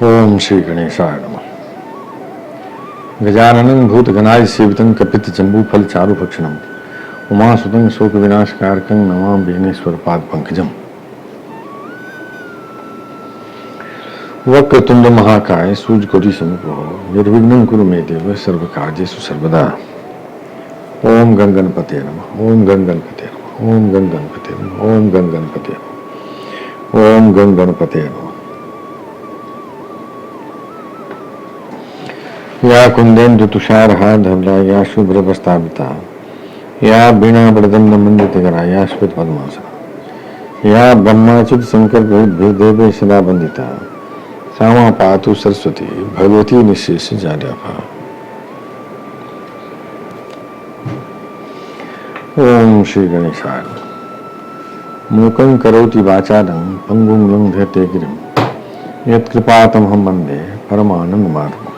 ओम श्री गणेशाय नमः। गजाननं भूतगणाय सेवितं कपित जम्बूफल चारुभक्षणं उमासुतं शोक विनाशकारकं नमामि विघ्नेश्वर पाद पंकजम। वक्रतुंड महाकाय सूर्यकोटि समप्रभ निर्विघ्नं कुरु मे देव सर्वकार्येषु सर्वदा। ओम गंगणपते नमः। ओम गंगणपते नमः। ओम गंगणपते नमः। ओम गंगणपते नमः। ओम गंगणपते नमः। या कुंदेन्दु तुषारहा धवला या शुभ्रवस्त्रावृता या वीणा वरदंड मंडितकरा या श्वेत पद्मासना या ब्रह्माच्युत शंकर भूदेवे सदा वंदिता सामा पातु सरस्वती भगवती निशेष जाड्याभा। ओम श्री गणेशाय। मूकं करोति वाचालं पंगुं लंघयते गिरिं यत्कृपातमहं वन्दे परमानन्दमाधवम्।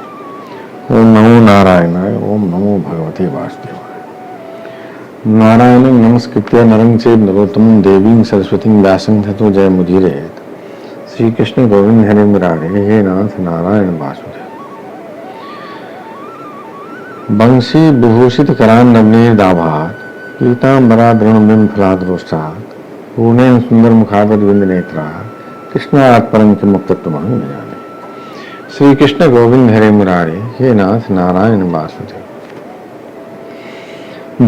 ओम नमो नारायणाय। ओम नमो भगवते वासुदेवाय। नारायणं नमस्कृत्य नरं चैव नरोत्तमं देवीं सरस्वतीं व्यासं ततो जयमुदीरयेत्। श्री कृष्ण गोविंद हरे मुरारे हे नाथ नारायण वासुदेव। बंशी विभूषित करान्नवनीर दाभात पीतांबराधरण बिंब फलाद्रोष्टात् पूर्णेन सुंदर मुखादर विंद नेत्रा कृष्णात् परम के मुक्तत्वमहं जाने। श्री कृष्ण गोविंद हरे मुरारे हे नाथ नारायण वासुदेव।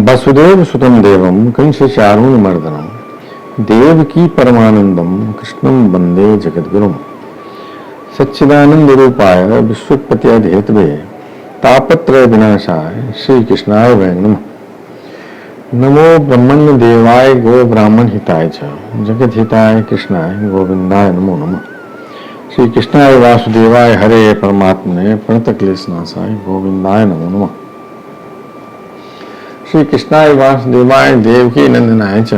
वसुदेव सुतम देवम कंस चारूण मर्दनम देवकी परमानंदम कृष्णं वंदे जगद्गुरुम। सच्चिदानंद रूपाय विश्वोत्पत्त्यादि हेतवे तापत्रय विनाशाय श्री कृष्णाय वै नमः। नमो ब्रह्मण्य देवाय गो ब्राह्मण हिताय च जगत हिताय कृष्णाय गोविंदाय नमो नमः। श्री कृष्णाय वासुदेवाय हरे परमात्मने प्रणतक्लेशनाशाय गोविंदाय नमो नमः। श्री कृष्णाय वासुदेवाय देवकी नंदनाय च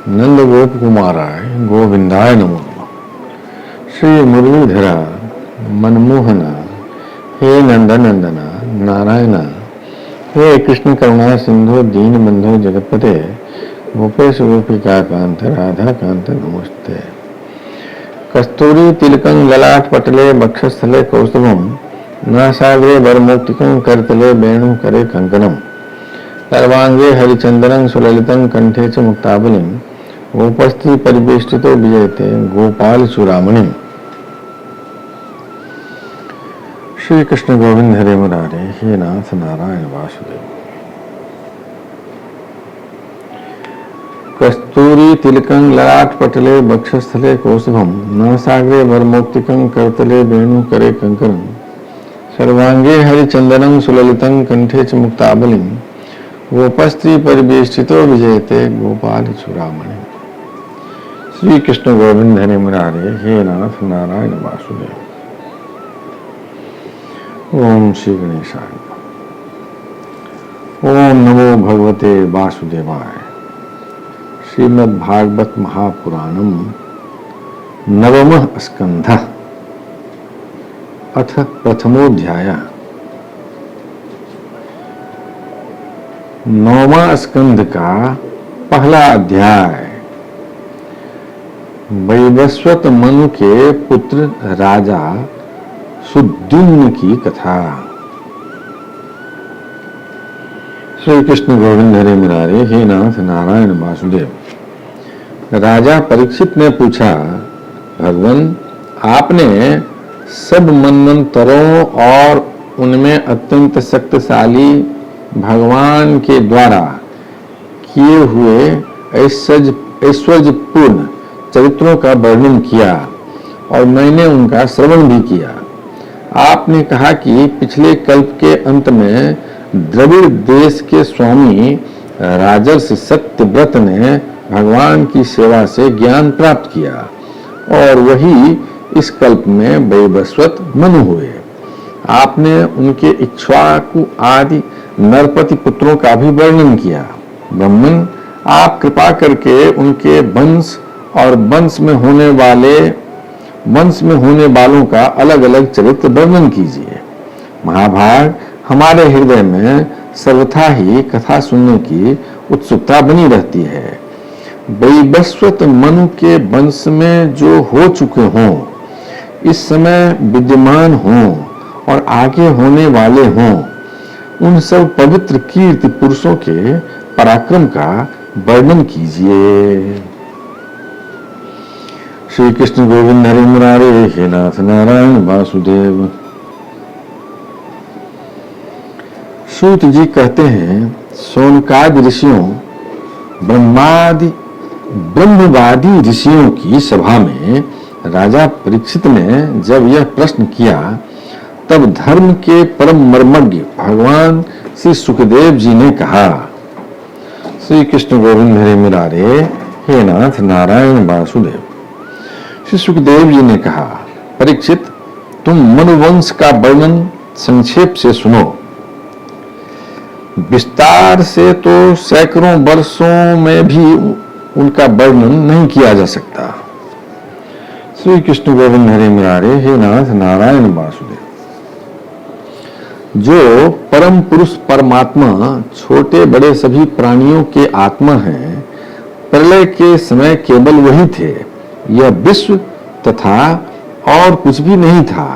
नंद गोप कुमाराय गोविंदाय नमो नमः। श्री मुरलीधर मनमोहन हे नंदनंदन नारायण हे कृष्ण करुणा सिंधु दीन बंधु जगतपते गोपेश गोपिका कांत राधा कांत नमस्ते। कस्तूरी तिलकं ललाट पटले वक्षस्थले कौस्तुभम नासाग्रे वरमौक्तिकं करतले वेणु करे कंकणम सर्वांगे हरिचंदनं सुललितं कंठे च मुक्तावलिं गोपस्त्री परिवेष्टितो विजयते गोपाल चूड़ामणिम्। श्री कृष्ण गोविंद हरे मुरारे हे नाथ नारायण वासुदेव। कस्तूरी तिलकं ललाट पटले वक्षस्थले कौस्तुभम नासाग्रे वरमौक्तिकं करतले वेणु करे कंकणं सर्वांगे हरिचंदनं सुललितं कंठे च मुक्तावलिं गोपस्त्री परिवेष्टितो विजयते गोपाल चूड़ामणि। श्री कृष्ण गोविंद हरे मुरारे हे नाथ नारायण वासुदेव। ओम श्री गणेशाय। ओम नमो भगवते वासुदेवाय। श्रीमद् भागवत महापुराणम नवमः स्कंधः अथ प्रथमोऽध्यायः। नौवां स्कंध का पहला अध्याय वैवस्वत मनु के पुत्र राजा सुद्युम्न की कथा। श्री कृष्ण गोविंद हरे मुरारे हे नाथ नारायण वासुदेव। राजा परीक्षित ने पूछा, भगवान आपने सब मनवंतरों और उनमें अत्यंत शक्तिशाली भगवान के द्वारा किए हुए ऐश्वर्यपूर्ण चरित्रों का वर्णन किया और मैंने उनका श्रवण भी किया। आपने कहा कि पिछले कल्प के अंत में द्रविड़ देश के स्वामी राजर्षि सत्यव्रत ने भगवान की सेवा से ज्ञान प्राप्त किया और वही इस कल्प में वैवस्वत मनु हुए। आपने उनके इक्ष्वाकु आदि नरपति पुत्रों का भी वर्णन किया। ब्रह्मन आप कृपा करके उनके वंश और वंश में होने वालों का अलग अलग चरित्र वर्णन कीजिए। महाभाग हमारे हृदय में सर्वथा ही कथा सुनने की उत्सुकता बनी रहती है। वैवस्वत मनु के वंश में जो हो चुके हों इस समय विद्यमान हों और आगे होने वाले हों, उन सब पवित्र कीर्ति पुरुषों के पराक्रम का वर्णन कीजिए। श्री कृष्ण गोविंद हरे मुरारे, हे नाथ नारायण वासुदेव। सूत जी कहते हैं, सोनकादि ऋषियों ब्रह्मवादी ऋषियों की सभा में राजा परीक्षित ने जब यह प्रश्न किया, तब धर्म के परम मर्मज्ञ भगवान श्री सुखदेव जी ने कहा, श्री कृष्ण गोविंद हरे मुरारे, हे नाथ नारायण वासुदेव। श्री सुखदेव जी ने कहा, परीक्षित, तुम मनुवंश का वर्णन संक्षेप से सुनो। विस्तार से तो सैकड़ों वर्षों में भी उनका वर्णन नहीं किया जा सकता। श्री कृष्ण गोविंद हरे मुरारे, हे नाथ नारायण वासुदेव। जो परम पुरुष परमात्मा छोटे बड़े सभी प्राणियों के आत्मा हैं, प्रलय के समय केवल वही थे। यह विश्व तथा और कुछ भी नहीं था।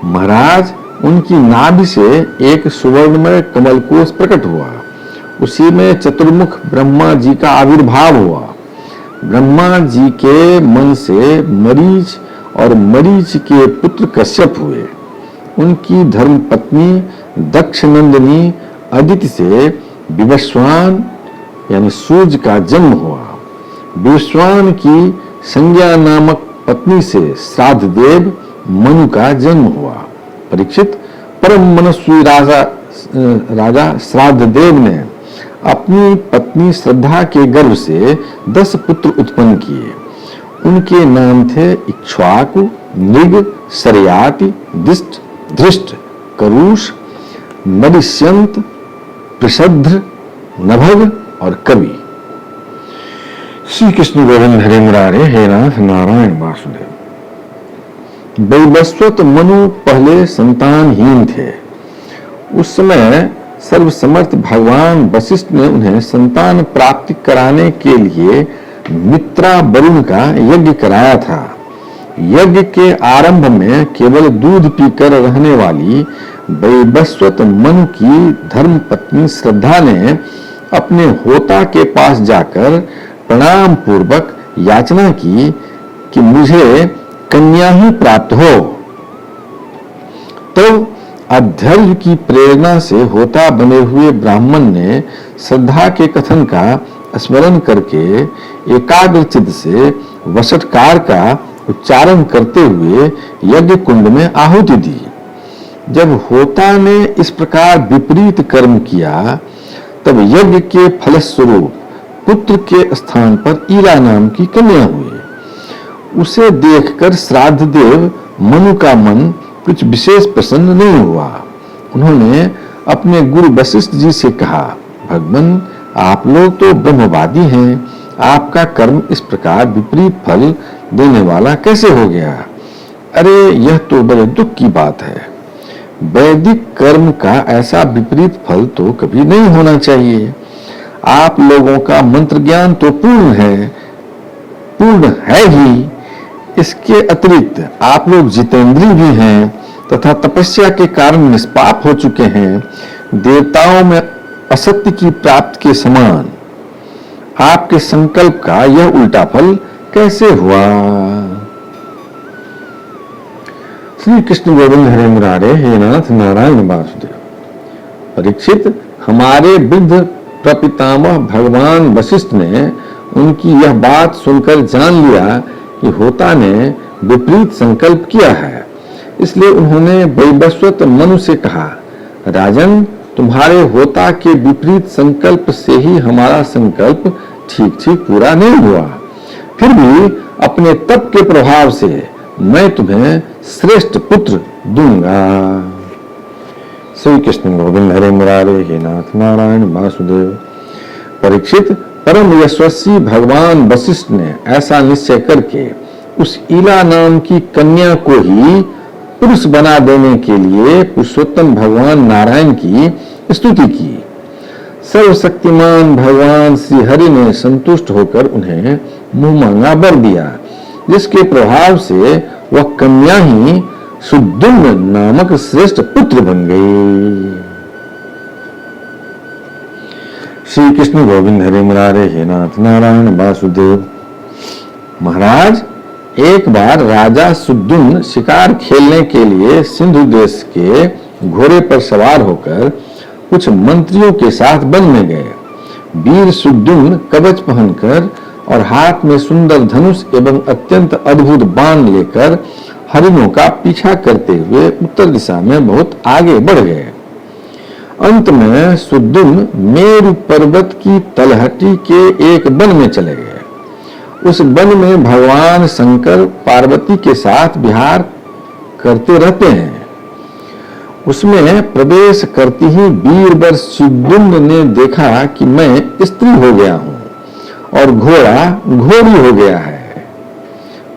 महाराज, उनकी नाभि से एक सुवर्णमय कमलकोश प्रकट हुआ। उसी में चतुर्मुख ब्रह्मा जी का आविर्भाव हुआ। ब्रह्मा जी के मन से मरीच और मरीच के पुत्र कश्यप हुए। उनकी धर्म पत्नी दक्षनंदिनी अदिति से विवस्वान यानी सूर्य का जन्म हुआ। विवस्वान की संज्ञा नामक पत्नी से श्राद्ध देव मनु का जन्म हुआ। परीक्षित, परम मनस्वी राजा श्राद्ध देव ने अपनी पत्नी श्रद्धा के गर्भ से 10 पुत्र उत्पन्न किए। उनके नाम थे इक्ष्वाकु, नृग, सरयाति, दिष्ट, धृष्ट, करुष, मदिष्यंत, पृषध्र, नभग और कवि। श्री कृष्ण गोविंद हरे मुरारे, हे नाथ नारायण वासुदेव। वैवस्वत मनु पहले संतानहीन थे। उस समय सर्वसमर्थ भगवान वशिष्ठ ने उन्हें संतान प्राप्ति कराने के लिए मित्रा वरुण का यज्ञ कराया था। यज्ञ के आरंभ में केवल दूध पीकर रहने वाली वैवस्वत मनु की धर्म पत्नी श्रद्धा ने अपने होता के पास जाकर प्रणाम पूर्वक याचना की कि मुझे कन्या ही प्राप्त हो। तो अध्यर्य की प्रेरणा से होता बने हुए ब्राह्मण ने श्रद्धा के कथन का स्मरण करके एकाग्र चित्त से वषट्कार का उच्चारण करते हुए यज्ञ कुंड में आहुति दी। जब होता ने इस प्रकार विपरीत कर्म किया, तब यज्ञ के फलस्वरूप पुत्र के स्थान पर ईला नाम की कन्या हुई। उसे देखकर श्राद्ध देव मनु का मन कुछ विशेष प्रसन्न नहीं हुआ। उन्होंने अपने गुरु वशिष्ठ जी से कहा, भगवान, आप लोग तो ब्रह्मवादी हैं, आपका कर्म इस प्रकार विपरीत फल देने वाला कैसे हो गया? अरे, यह तो बड़े दुख की बात है। वैदिक कर्म का ऐसा विपरीत फल तो कभी नहीं होना चाहिए। आप लोगों का मंत्र ज्ञान तो पूर्ण है ही। इसके अतिरिक्त आप लोग जितेंद्रीय भी हैं तथा तपस्या के कारण निष्पाप हो चुके हैं। देवताओं में असत्य की प्राप्ति के समान आपके संकल्प का यह उल्टा फल कैसे हुआ? श्री कृष्ण गोविंद हरे मुरारे, हे नाथ नारायण वासुदेव। परीक्षित, हमारे वृद्ध प्रपितामह भगवान वशिष्ठ ने उनकी यह बात सुनकर जान लिया कि होता ने विपरीत संकल्प किया है। इसलिए उन्होंने वैवस्वत मनु से कहा, राजन, तुम्हारे होता के विपरीत संकल्प से ही हमारा संकल्प ठीक ठीक पूरा नहीं हुआ। फिर भी अपने तप के प्रभाव से मैं तुम्हें श्रेष्ठ पुत्र दूंगा। श्री कृष्ण गोविंद हरे मुरारे, हे नाथ नारायण वासुदेव। परीक्षित, परम यशस्वी भगवान वशिष्ठ ने ऐसा निश्चय करके उस ईला नाम की कन्या को ही पुरुष बना देने के लिए पुरुषोत्तम भगवान नारायण की स्तुति की। सर्वशक्तिमान भगवान श्री हरि ने संतुष्ट होकर उन्हें मुंह मांगा वर दिया, जिसके प्रभाव से वह कन्या ही सुद्युम्न नामक श्रेष्ठ पुत्र बन गई। श्री कृष्ण गोविंद हरे मुरारे हे नाथ नारायण वासुदेव। महाराज, एक बार राजा सुद्युम्न शिकार खेलने के लिए सिंधु देश के घोड़े पर सवार होकर कुछ मंत्रियों के साथ वन में गए। वीर सुद्युम्न कवच पहनकर और हाथ में सुंदर धनुष एवं अत्यंत अद्भुत बाण लेकर हरिणों का पीछा करते हुए उत्तर दिशा में बहुत आगे बढ़ गए। अंत में सुद्युम्न मेरु पर्वत की तलहटी के एक वन में चले गए। उस वन में भगवान शंकर पार्वती के साथ विहार करते रहते हैं। उसमें प्रवेश करते ही वीरवर सुद्युम्न ने देखा कि मैं स्त्री हो गया हूं और घोड़ा घोड़ी हो गया है।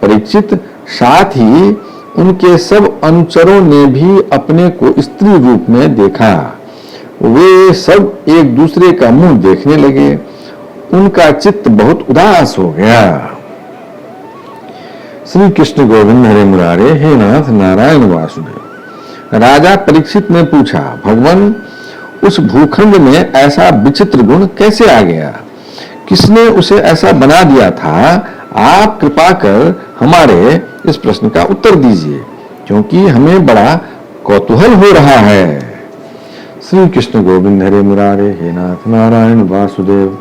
परीक्षित, साथ ही उनके सब अनुचरों ने भी अपने को स्त्री रूप में देखा। वे सब एक दूसरे का मुंह देखने लगे। उनका चित्त बहुत उदास हो गया। श्री कृष्ण गोविंद हरे मुरारे हे नाथ नारायण वासुदेव। राजा परीक्षित ने पूछा, भगवान, उस भूखंड में ऐसा विचित्र गुण कैसे आ गया? किसने उसे ऐसा बना दिया था? आप कृपा कर हमारे इस प्रश्न का उत्तर दीजिए, क्योंकि हमें बड़ा कौतूहल हो रहा है। श्री कृष्ण गोविंद हरे मुरारे हे नाथ नारायण वासुदेव।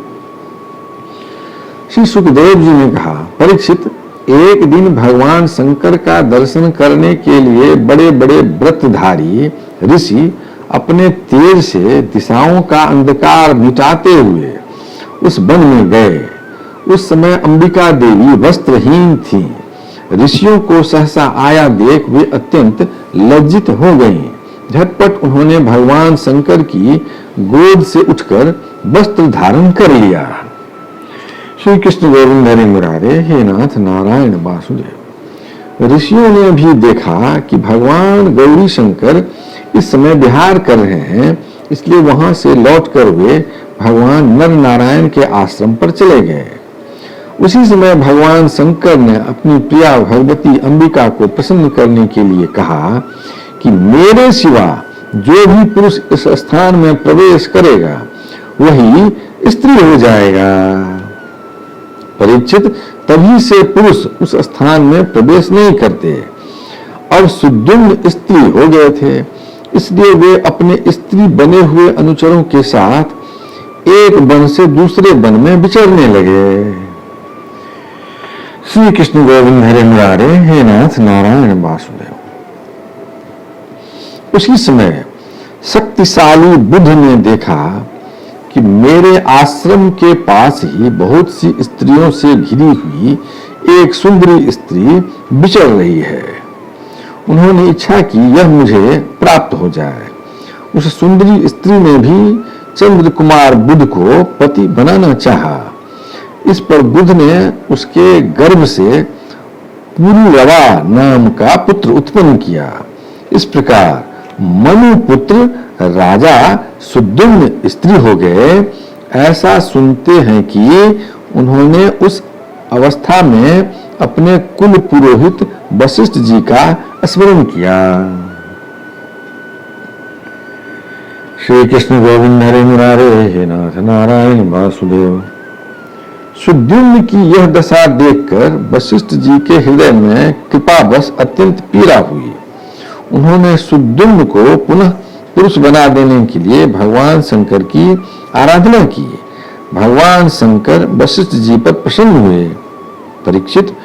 श्री सुखदेव जी ने कहा, परीक्षित, एक दिन भगवान शंकर का दर्शन करने के लिए बड़े बड़े व्रतधारी ऋषि अपने तेज से दिशाओं का अंधकार मिटाते हुए उस वन में गए। उस समय अंबिका देवी वस्त्रहीन थी। ऋषियों को सहसा आया देख वे अत्यंत लज्जित हो गईं। झटपट उन्होंने भगवान शंकर की गोद से उठकर वस्त्र धारण कर लिया। श्री कृष्ण गोविंद हरे मुरारे हे नाथ नारायण वासुदेव। ऋषियों ने भी देखा कि भगवान गौरी शंकर इस समय विहार कर रहे हैं, इसलिए वहां से लौटकर वे भगवान नर नारायण के आश्रम पर चले गए। उसी समय भगवान शंकर ने अपनी प्रिया भगवती अंबिका को प्रसन्न करने के लिए कहा कि मेरे सिवा जो भी पुरुष इस स्थान में प्रवेश करेगा वही स्त्री हो जाएगा। परीक्षित, तभी से पुरुष उस स्थान में प्रवेश नहीं करते। और सुद्युम्न स्त्री हो गए थे, इसलिए वे अपने स्त्री बने हुए अनुचरों के साथ एक वन से दूसरे वन में विचरने लगे। श्री कृष्ण गोविंद हरे मुरारे हे नाथ नारायण वासुदेव। उसी समय शक्तिशाली बुद्ध ने देखा कि मेरे आश्रम के पास ही बहुत सी स्त्रियों से घिरी हुई एक सुंदरी स्त्री विचर रही है। उन्होंने इच्छा की यह मुझे प्राप्त हो जाए। उस सुंदरी स्त्री ने भी चंद्र कुमार बुद्ध को पति बनाना चाहा। इस पर बुद्ध ने उसके गर्भ से पुरुरवा नाम का पुत्र उत्पन्न किया। इस प्रकार मनु पुत्र राजा सुद्युम्न स्त्री हो गए। ऐसा सुनते हैं कि उन्होंने उस अवस्था में अपने कुल पुरोहित वशिष्ठ जी का स्मरण किया। श्री कृष्ण गोविंद हरे मुरारे हे नाथ नारायण वासुदेव। सुद्युम्न की यह दशा देखकर वशिष्ठ जी के हृदय में कृपावश अत्यंत पीड़ा हुई। उन्होंने सुद्युम्न को पुनः पुरुष बना देने के लिए भगवान शंकर की आराधना की। भगवान शंकर वशिष्ठ जी पर प्रसन्न हुए। परीक्षित,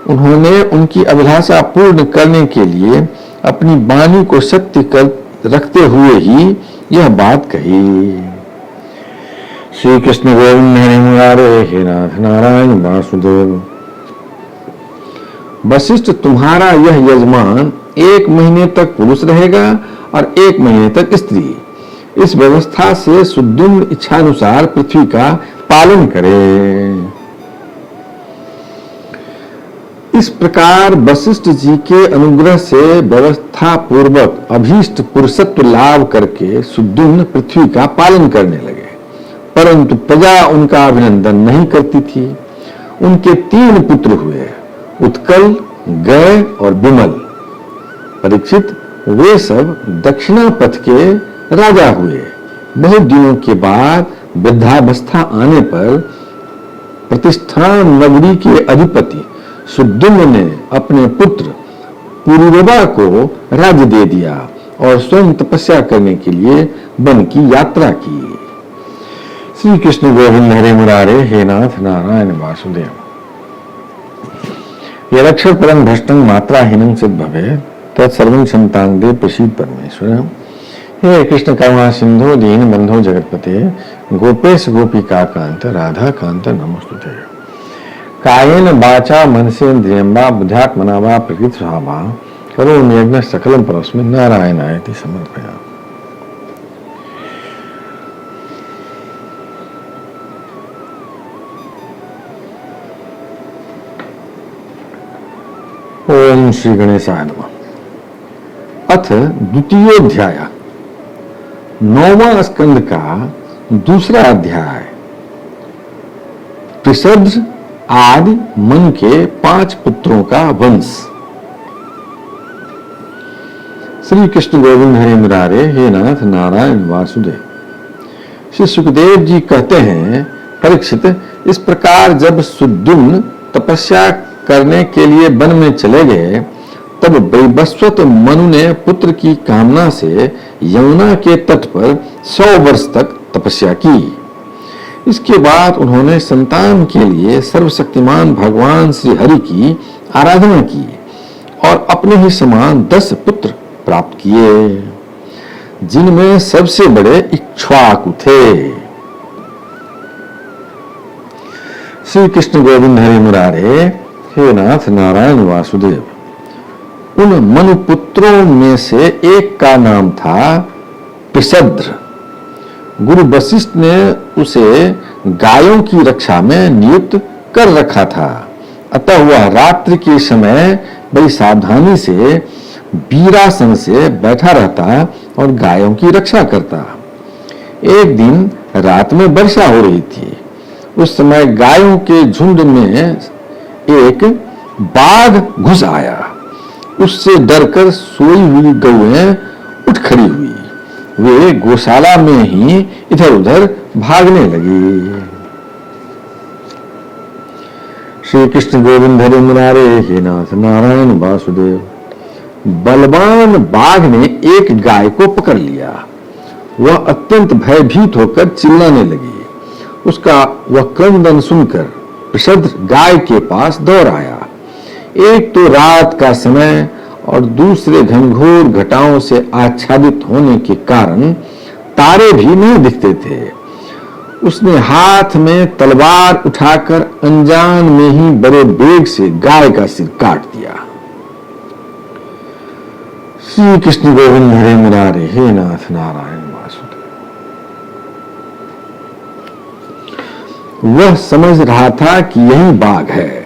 उन्होंने उनकी अभिलाषा पूर्ण करने के लिए अपनी वाणी को सत्य कर रखते हुए ही यह बात कही। श्री कृष्ण गोविंद हरे मुरारे हे नाथ नारायण वासुदेव। वशिष्ठ, तुम्हारा यह यजमान 1 महीने तक पुरुष रहेगा और 1 महीने तक स्त्री। इस व्यवस्था से सुद्युम्न इच्छानुसार पृथ्वी का पालन करे। इस प्रकार वशिष्ठ जी के अनुग्रह से व्यवस्था पूर्वक अभीष्ट पुरुषत्व लाभ करके सुद्युम्न पृथ्वी का पालन करने लगे, परंतु प्रजा उनका अभिनंदन नहीं करती थी। उनके 3 पुत्र हुए, उत्कल, गय और विमल। परीक्षित, वे सब दक्षिणा पथ के राजा हुए। बहुत दिनों के बाद वृद्धावस्था आने पर प्रतिष्ठान नगरी के अधिपति सुद्युम्न ने अपने पुत्र पुरुरवा को राज्य दे दिया और स्वयं तपस्या करने के लिए वन की यात्रा की। श्री कृष्ण गोविंद हरे मुरारे, हे नाथ नारायण वासुदेव। यदक्षर परम भ्रष्टं मात्राहीनं सिद्ध भवे तत्सर्वं क्षमतांगे प्रसीद परमेश्वर। हे कृष्ण करुणा सिंधु दीन बंधो जगतपते गोपेश गोपिका कांत राधा कांत नमोस्तुते। कायेन वाचा मनसेन्द्रियं वा बुद्ध्यात्मना वा प्रकृति स्वभावा करोमि यज्ञ सकलं परस्मै नारायणायति समर्पयामि। ओम श्री गणेशाय नमः। अथ द्वितीयोध्याय, 9वां स्कंद का दूसरा अध्याय। पृषद्र आदि मन के 5 पुत्रों का वंश। श्री कृष्ण गोविंद हरे मुरारे, हे नाथ नारायण वासुदेव। श्री सुखदेव जी कहते हैं, परीक्षित, इस प्रकार जब सुद्युम्न तपस्या करने के लिए वन में चले गए, तब वैवस्वत मनु ने पुत्र की कामना से यमुना के तट पर 100 वर्ष तक तपस्या की। इसके बाद उन्होंने संतान के लिए सर्वशक्तिमान भगवान श्री हरि की आराधना की और अपने ही समान 10 पुत्र प्राप्त किए, जिनमें सबसे बड़े इक्ष्वाकु थे। श्री कृष्ण गोविंद हरि मुरारे, हे नाथ नारायण वासुदेव। उन मनुपुत्रों में से एक का नाम था पृषद्र। गुरु वशिष्ठ ने उसे गायों की रक्षा में नियुक्त कर रखा था, अतः वह रात्रि के समय बड़ी सावधानी से वीरासन से बैठा रहता और गायों की रक्षा करता। एक दिन रात में वर्षा हो रही थी। उस समय गायों के झुंड में एक बाघ घुस आया। उससे डरकर सोई हुई गौएं उठ खड़ी हुई। वे गौशाला में ही इधर उधर भागने लगी। श्री कृष्ण गोविंद हरे मुरारे, हे नाथ नारायण वासुदेव। बलवान बाघ ने एक गाय को पकड़ लिया। वह अत्यंत भयभीत होकर चिल्लाने लगी। उसका वह क्रंदन सुनकर पृषद्र गाय के पास दौड़ आया। एक तो रात का समय और दूसरे घनघोर घटाओं से आच्छादित होने के कारण तारे भी नहीं दिखते थे। उसने हाथ में तलवार उठाकर अनजान में ही बड़े वेग से गाय का सिर काट दिया। श्री कृष्ण गोविंद हरे मुरारे, हे नाथ नारायण वासुदेव। वह समझ रहा था कि यही बाघ है।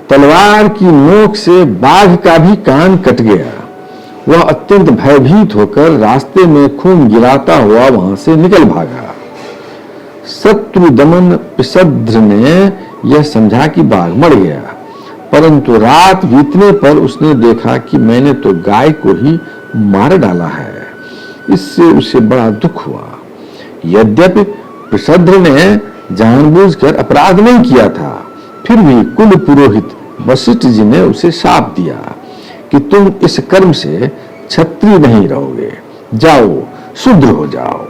तलवार की नोक से बाघ का भी कान कट गया। वह अत्यंत भयभीत होकर रास्ते में खून गिराता हुआ वहां से निकल भागा। शत्रु दमन पृषद्र ने यह समझा कि बाघ मर गया, परंतु रात बीतने पर उसने देखा कि मैंने तो गाय को ही मार डाला है। इससे उसे बड़ा दुख हुआ। यद्यपि पृषद्र ने जानबूझकर अपराध नहीं किया था, फिर भी कुल पुरोहित वशिष्ठ जी ने उसे शाप दिया कि तुम इस कर्म से क्षत्रिय नहीं रहोगे, जाओ शूद्र हो जाओ।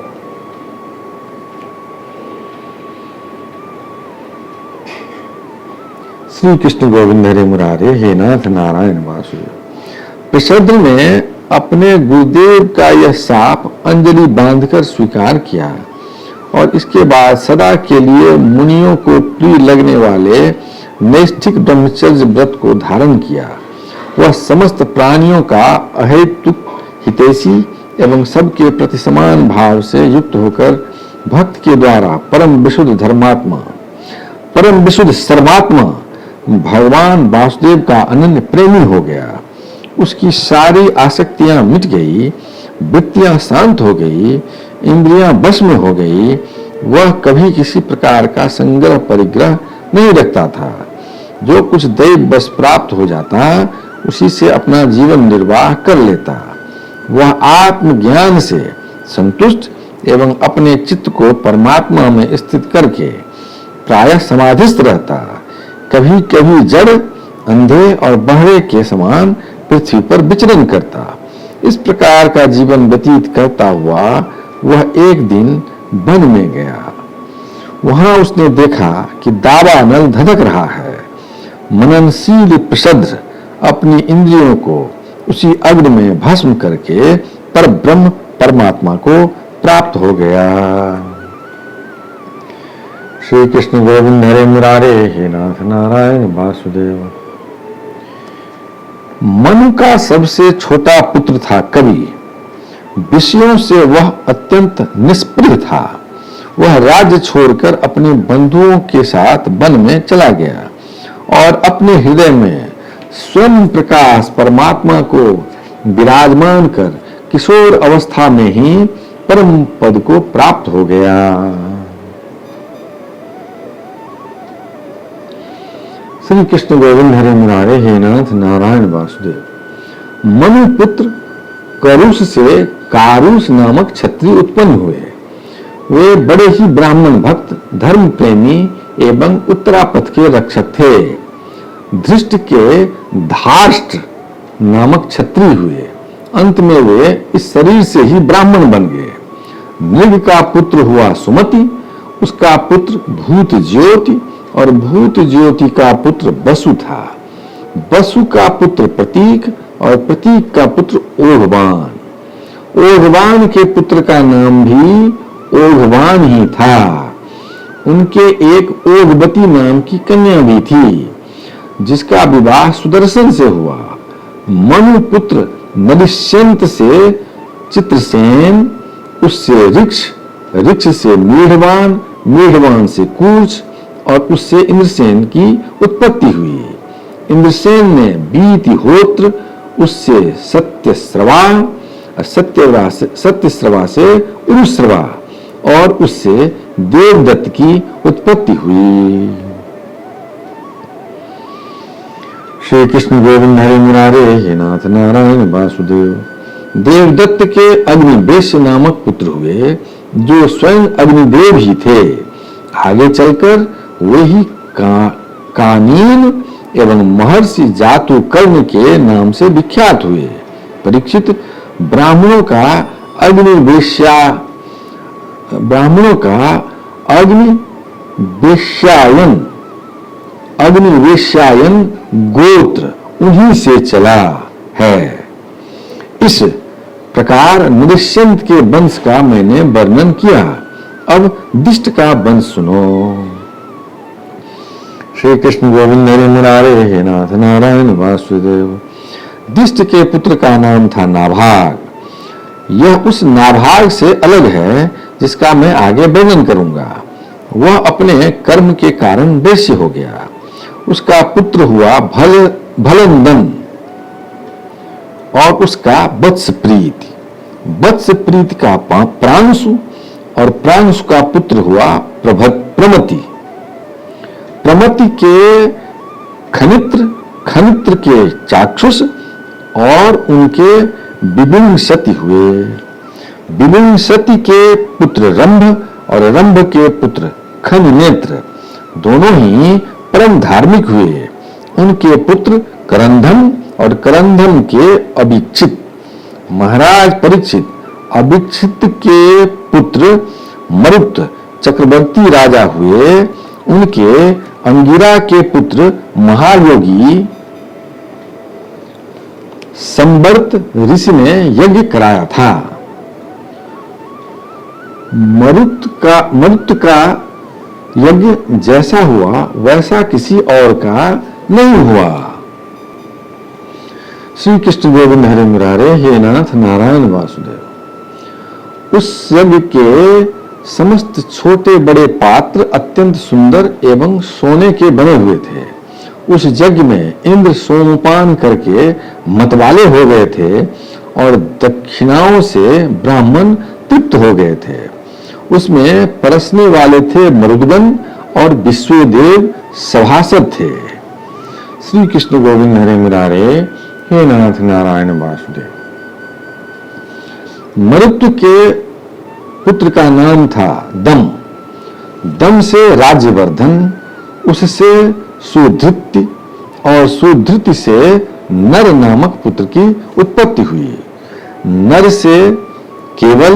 श्री कृष्ण गोविंद हरे मुरारे, हे नाथ नारायण वासुदेव। पृषद्र ने अपने गुरुदेव का यह शाप अंजलि बांधकर स्वीकार किया और इसके बाद सदा के लिए मुनियों को प्रिय लगने वाले नैष्ठिक ब्रह्मचर्य व्रत को धारण किया। वह समस्त प्राणियों का अहेतुक हितैषी एवं सबके प्रति समान भाव से युक्त होकर भक्त के द्वारा परम विशुद्ध धर्मात्मा, परम विशुद्ध सर्वात्मा भगवान वासुदेव का अनन्य प्रेमी हो गया। उसकी सारी आसक्तियां मिट गई, वृत्तियां शांत हो गई, इंद्रियां वश में हो गई। वह कभी किसी प्रकार का संग्रह परिग्रह नहीं रखता था। जो कुछ दैव बस प्राप्त हो जाता उसी से अपना जीवन निर्वाह कर लेता। वह आत्मज्ञान से संतुष्ट एवं अपने चित्त को परमात्मा में स्थित करके प्रायः समाधिस्थ रहता। कभी कभी जड़, अंधे और बहरे के समान पृथ्वी पर विचरण करता। इस प्रकार का जीवन व्यतीत करता हुआ वह एक दिन वन में गया। वहां उसने देखा कि दावानल धधक रहा है। मननशील प्रसद्र अपनी इंद्रियों को उसी अग्नि में भस्म करके पर ब्रह्म परमात्मा को प्राप्त हो गया। श्री कृष्ण गोविंद हरे मुरारे, हे नाथ नारायण वासुदेव। मनु का सबसे छोटा पुत्र था कवि। विषयों से वह अत्यंत निष्प्रिय था। वह राज्य छोड़कर अपने बंधुओं के साथ वन में चला गया और अपने हृदय में स्वयं प्रकाश परमात्मा को विराजमान कर किशोर अवस्था में ही परम पद को प्राप्त हो गया। श्री कृष्ण गोविंद हरे मुरारे, हे नाथ नारायण वासुदेव। मनु पुत्र करुष से कारुष नामक क्षत्रिय उत्पन्न हुए। वे बड़े ही ब्राह्मण भक्त, धर्म प्रेमी एवं उत्तरापथ के रक्षक थे। धृष्ट के धार्ष्ट नामक क्षत्रिय हुए। अंत में वे इस शरीर से ही ब्राह्मण बन गए। मृग का पुत्र हुआ सुमति, उसका पुत्र भूत ज्योति और भूत ज्योति का पुत्र बसु था। बसु का पुत्र प्रतीक और प्रतीक का पुत्र ओघवान। ओघवान के पुत्र का नाम भी ओघवान ही था। उनके एक ओघवती नाम की कन्या भी थी, जिसका विवाह सुदर्शन से हुआ। मनु पुत्र नलिष्यंत से चित्रसेन, उससे ऋक्ष, ऋक्ष से मीढ़वान, मीढ़वान से कूच और उससे इंद्रसेन की उत्पत्ति हुई। इंद्रसेन ने बीतिहोत्र, उससे सत्यश्रवा, सत्यश्रवा से उरुश्रवा और उससे देवदत्त की उत्पत्ति हुई। श्री कृष्ण गोविंद हरे मुरारे, हे नाथ नारायण वासुदेव। देवदत्त के अग्निवेश नामक पुत्र हुए, जो स्वयं अग्निदेव ही थे। आगे चलकर वे ही कानीन एवं महर्षि जातुकर्णी के नाम से विख्यात हुए। परीक्षित, ब्राह्मणों का अग्निवेश्यायन गोत्र उन्हीं से चला है। इस प्रकार नृष्यंत के वंश का मैंने वर्णन किया। अब दिष्ट का वंश सुनो। श्री कृष्ण गोविंद हरे मुरारे, हे नाथ नारायण वासुदेव। दिष्ट के पुत्र का नाम था नाभाग। यह उस नाभाग से अलग है जिसका मैं आगे वर्णन करूंगा। वह अपने कर्म के कारण वैश्य हो गया। उसका पुत्र हुआ भलंदन और उसका वत्सप्रीत। वत्सप्रीत का प्रांशु और प्रांशु का पुत्र हुआ प्रमति। प्रमति के खनित्र, खनित्र के चाक्षुष और उनके विभिंशति हुए। विभिंशति के पुत्र रंभ और रंभ के पुत्र खनिनेत्र, दोनों ही परम धार्मिक हुए। उनके पुत्र करंधम और करंधम के अभिक्षित। महाराज परीक्षित, अभिक्षित के पुत्र मरुत चक्रवर्ती राजा हुए। उनके अंगिरा के पुत्र महायोगी संवर्त ऋषि ने यज्ञ कराया था। मरुत का यज्ञ जैसा हुआ वैसा किसी और का नहीं हुआ। श्री कृष्ण गोविंद हरे मुरारे, हे नाथ नारायण वासुदेव। उस यज्ञ के समस्त छोटे बड़े पात्र अत्यंत सुंदर एवं सोने के बने हुए थे। उस यज्ञ में इंद्र सोमपान करके मतवाले हो गए थे और दक्षिणाओं से ब्राह्मण तृप्त हो गए थे। उसमें परसने वाले थे मरुदगण और विश्वदेव सभासद थे। श्री कृष्ण गोविंद हरे मुरारे, हे नाथ नारायण वासुदेव। मरुत्व के पुत्र का नाम था दम। दम से राज्यवर्धन, उससे सुधृति और सुधृति से नर नामक पुत्र की उत्पत्ति हुई। नर से केवल,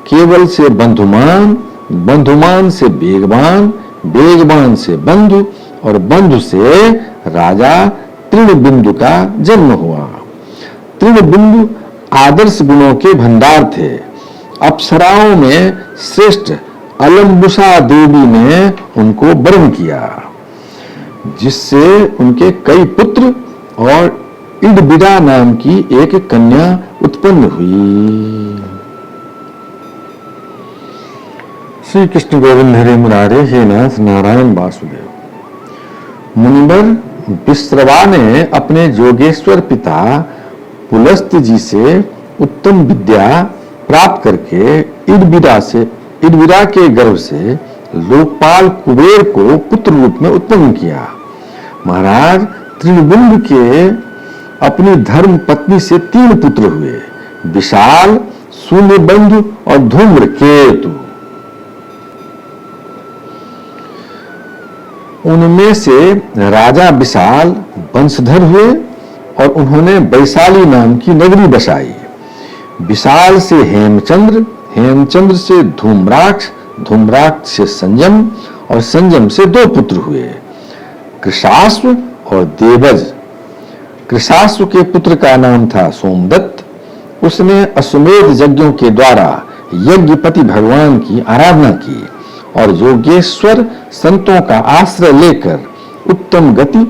केवल से बंधुमान, बंधुमान से बेगवान, बेगवान से बंधु और बंधु से राजा तृणबिंदु का जन्म हुआ। तृणबिंदु आदर्श गुणों के भंडार थे। अप्सराओं में श्रेष्ठ अलम्बुसा देवी ने उनको वरण किया, जिससे उनके कई पुत्र और इडबिडा नाम की एक कन्या उत्पन्न हुई। श्री कृष्ण गोविंद हरे मुरारे, हे नाथ नारायण वासुदेव। मुनिवर विश्रवा ने अपने जोगेश्वर पिता पुलस्त्य जी से उत्तम विद्या प्राप्त करके इडबिरा के गर्भ से लोकपाल कुबेर को पुत्र रूप में उत्पन्न किया। महाराज तृणबिंदु के अपनी धर्म पत्नी से 3 पुत्र हुए, विशाल, शून्यबंधु और धूम्रकेतु। उनमें से राजा विशाल वंशधर हुए और उन्होंने वैशाली नाम की नगरी बसाई। विशाल से हेमचंद्र, हेमचंद्र से धूम्राक्ष, धूम्राक्ष से संयम और संयम से 2 पुत्र हुए, कृशाश्व और देवज। कृशाश्व के पुत्र का नाम था सोमदत्त। उसने अश्वमेध यज्ञों के द्वारा यज्ञपति भगवान की आराधना की और योगेश्वर संतों का आश्रय लेकर उत्तम गति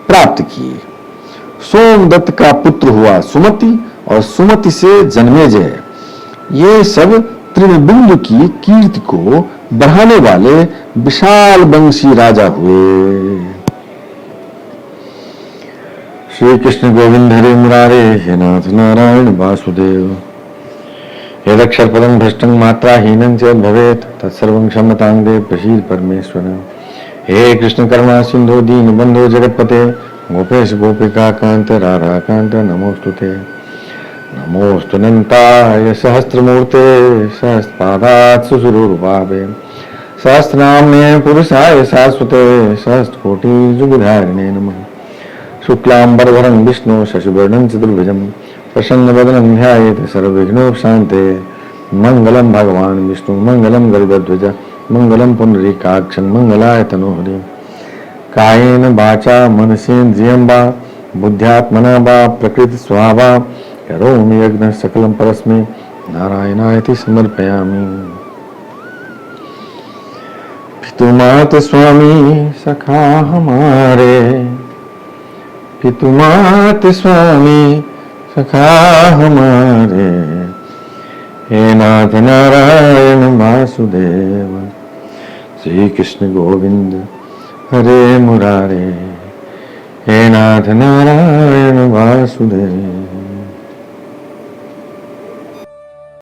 प्राप्त की। सोमदत्त का पुत्र हुआ सुमति और सुमति से जन्मेजय। ये सब तृणबिंदु की कीर्ति को बढ़ाने वाले विशाल वंशी राजा हुए। श्री कृष्ण गोविंद हरे मुरारे, हे नाथ नारायण वासुदेव। यदक्षर पदं भ्रष्टं मात्राहीनं च भवेत् तत्सर्वं क्षमतां देव प्रसीद परमेश्वर। हे कृष्ण करुणा सिंधु दीनबंधो जगत्पते गोपेश गोपिका कांत राधा कांत नमोस्तुते। नमोस्तु अनंताय सहस्रमूर्ते सहस्रपादात् सुसुरूपावे सहस्रनाम्ने पुरुषाय शाश्वते सहस्रकोटि जुगधारिणे नमः। शुक्लांबरधरं विष्णु शशिवर्णं चतुर्भुजं प्रसन्नवदनं ध्यायेत् सर्वविघ्नोपशान्ते। मंगलम भगवान विष्णु मंगलम गरुड़ध्वज मंगलम पुंडरीकाक्षं मंगलाय तनोहरि। कायेन वाचा मनसेन्द्रियं वा बुद्ध्यात्मना वा प्रकृति स्वभावा करोमि यज्ञ सकलं परस्मै नारायणायति समर्पयामि। पितुमात स्वामी सखा हमारे, पितुमात स्वामी सखा हमारे, हे नाथ नारायण वासुदेव। श्री कृष्ण गोविंद हरे मुरारे, हे नाथ नारायण वासुदेव।